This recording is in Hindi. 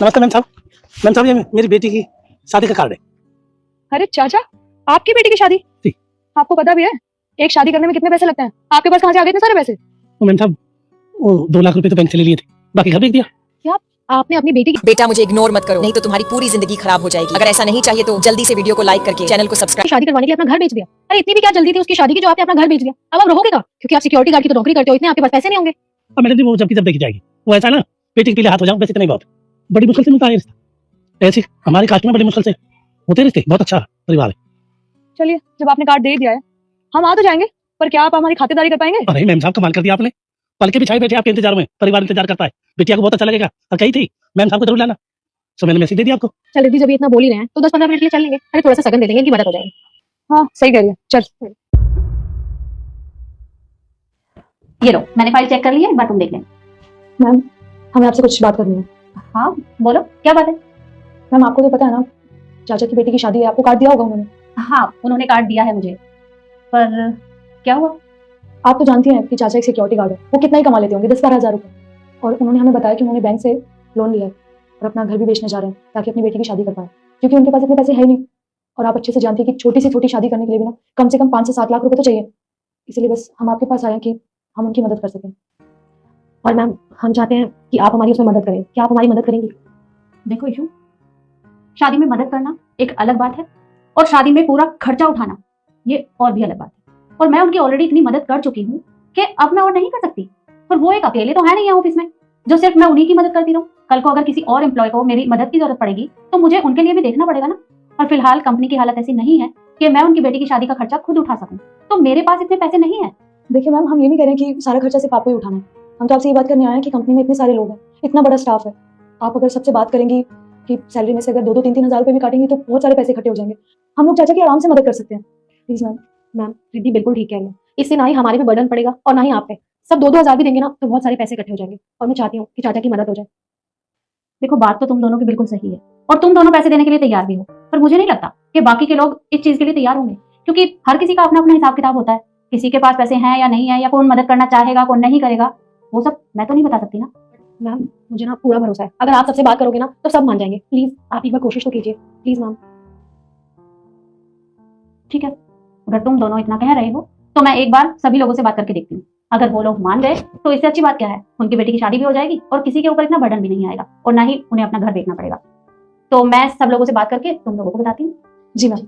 नमस्ते मैम साहब। मैम साहब, ये मेरी बेटी की शादी का कार्ड है। अरे चाचा, आपकी बेटी की शादी? जी। आपको पता भी है एक शादी करने में कितने पैसे लगते हैं? आपके पास कहाँ से आ गए इतने सारे पैसे? तो मैम साहब, वो 2 लाख रुपए तो बैंक से ले लिए थे, बाकी घर बेच दिया। क्या आपने अपनी बेटी की बेटा मुझे इग्नोर मत करो, नहीं तो तुम्हारी पूरी जिंदगी खराब हो जाएगी। अगर ऐसा नहीं चाहिए तो जल्दी से वीडियो को लाइक करके चैनल को सब्सक्राइब। शादी करवाने के लिए अपना घर बेच दिया? अरे इतनी भी क्या जल्दी थी उसकी शादी की जो आपने अपना घर बेच दिया? अब आप रहोगे कहाँ? क्योंकि आप सिक्योरिटी गार्ड की तो नौकरी करते हो, इतने आपके पास पैसे नहीं होंगे। और मैडम जी, वो जब की जब देखी जाएगी। वो ऐसा ना, बेटी के पीछे हाथ हो जाऊं बस इतना ही बहुत। बड़ी मुश्किल से मिलता है रिश्ता। ऐसे हमारी कास्ट में बड़ी मुश्किल से होते रिश्ते। बहुत अच्छा परिवार है। चलिए, जब आपने कार्ड दे दिया है हम आ तो जाएंगे, पर क्या आप हमारी खातिरदारी कर पाएंगे? अरे मैम साहब, कमाल कर दिया आपने। पल के बिछाए बैठे आपके इंतजार में, परिवार इंतजार करता है। बिटिया को बहुत अच्छा लगेगा। और कही थी मैम साहब को जरूर लाना, सो मैंने मैसेज दे दिया आपको। चल दीदी, जब ये इतना बोल ही रहे हैं तो 10-15 मिनट के लिए चल लेंगे। अरे थोड़ा सा सगन दे देंगे, इनकी मदद हो जाएगी। हाँ सही कह रही है, चल। ये लो, मैंने फाइल चेक कर ली है, एक बार तुम देख लेना। मैम, हमें आपसे कुछ बात करनी है। हाँ बोलो, क्या बात है? मैम, आपको तो पता है ना, चाचा की बेटी की शादी है, आपको कार्ड दिया होगा उन्होंने। हाँ, उन्होंने कार्ड दिया है मुझे, पर क्या हुआ? आप तो जानती हैं कि चाचा एक सिक्योरिटी गार्ड है, वो कितना ही कमा लेते होंगे, 10-12 हजार रुपए। और उन्होंने हमें बताया कि उन्होंने बैंक से लोन लिया है और अपना घर भी बेचने जा रहे हैं ताकि अपनी बेटी की शादी कर पाए, क्योंकि उनके पास इतने पैसे है ही नहीं। और आप अच्छे से जानती हैं कि छोटी से छोटी शादी करने के लिए भी ना कम से कम 5 से 7 लाख रुपए तो चाहिए। इसीलिए बस हम आपके पास आए हैं कि हम उनकी मदद कर सकें। और मैम, हम चाहते हैं कि आप हमारी उसमें मदद करें। क्या आप हमारी मदद करेंगी? देखो इशू, शादी में मदद करना एक अलग बात है और शादी में पूरा खर्चा उठाना ये और भी अलग बात है। और मैं उनकी ऑलरेडी इतनी मदद कर चुकी हूँ कि अब मैं और नहीं कर सकती। पर वो एक अकेले तो है नहीं है ऑफिस में जो सिर्फ मैं उन्हीं की मदद करती रहूँ। कल को अगर किसी और एम्प्लॉय को मेरी मदद की जरूरत पड़ेगी तो मुझे उनके लिए भी देखना पड़ेगा ना। और फिलहाल कंपनी की हालत ऐसी नहीं है कि मैं उनकी बेटी की शादी का खर्चा खुद उठा सकूं, तो मेरे पास इतने पैसे नहीं है। देखिए मैम, हम ये नहीं कह रहे हैं कि सारा खर्चा सिर्फ आपको ही उठाना है। हम तो आपसे ये बात करने आए हैं कि कंपनी में इतने सारे लोग हैं, इतना बड़ा स्टाफ है। आप अगर सबसे बात करेंगी कि सैलरी में से अगर 2-3 हजार रुपए भी काटेंगी तो बहुत सारे पैसे इकट्ठे हो जाएंगे। हम लोग चाचा की आराम से मदद कर सकते हैं। Please ma'am. मैम, दीदी बिल्कुल ठीक कह रही है। इससे ना ही हमारे पे बर्डन पड़ेगा और ना ही आप पे। सब 2-2 हजार भी देंगे ना तो बहुत सारे पैसे इकट्ठे हो जाएंगे। और मैं चाहती हूँ कि चाचा की मदद हो जाए। देखो, बात तो तुम दोनों की बिल्कुल सही है और तुम दोनों पैसे देने के लिए तैयार भी हो, पर मुझे नहीं लगता कि बाकी के लोग इस चीज के लिए तैयार होंगे, क्योंकि हर किसी का अपना अपना हिसाब किताब होता है। किसी के पास पैसे हैं या नहीं है, या कौन मदद करना चाहेगा कौन नहीं करेगा, वो सब मैं तो नहीं बता सकती ना। मैम, मुझे ना पूरा भरोसा है, अगर आप सबसे बात करोगे ना तो सब मान जाएंगे। प्लीज आप एक बार कोशिश तो कीजिए, प्लीज मैम। ठीक है, अगर तुम दोनों इतना कह रहे हो तो मैं एक बार सभी लोगों से बात करके देखती हूँ। अगर वो लोग मान गए तो इससे अच्छी बात क्या है, उनकी बेटी की शादी भी हो जाएगी और किसी के ऊपर इतना बर्डन भी नहीं आएगा और ना ही उन्हें अपना घर देखना पड़ेगा। तो मैं सब लोगों से बात करके तुम लोगों को बताती हूँ। जी मैम।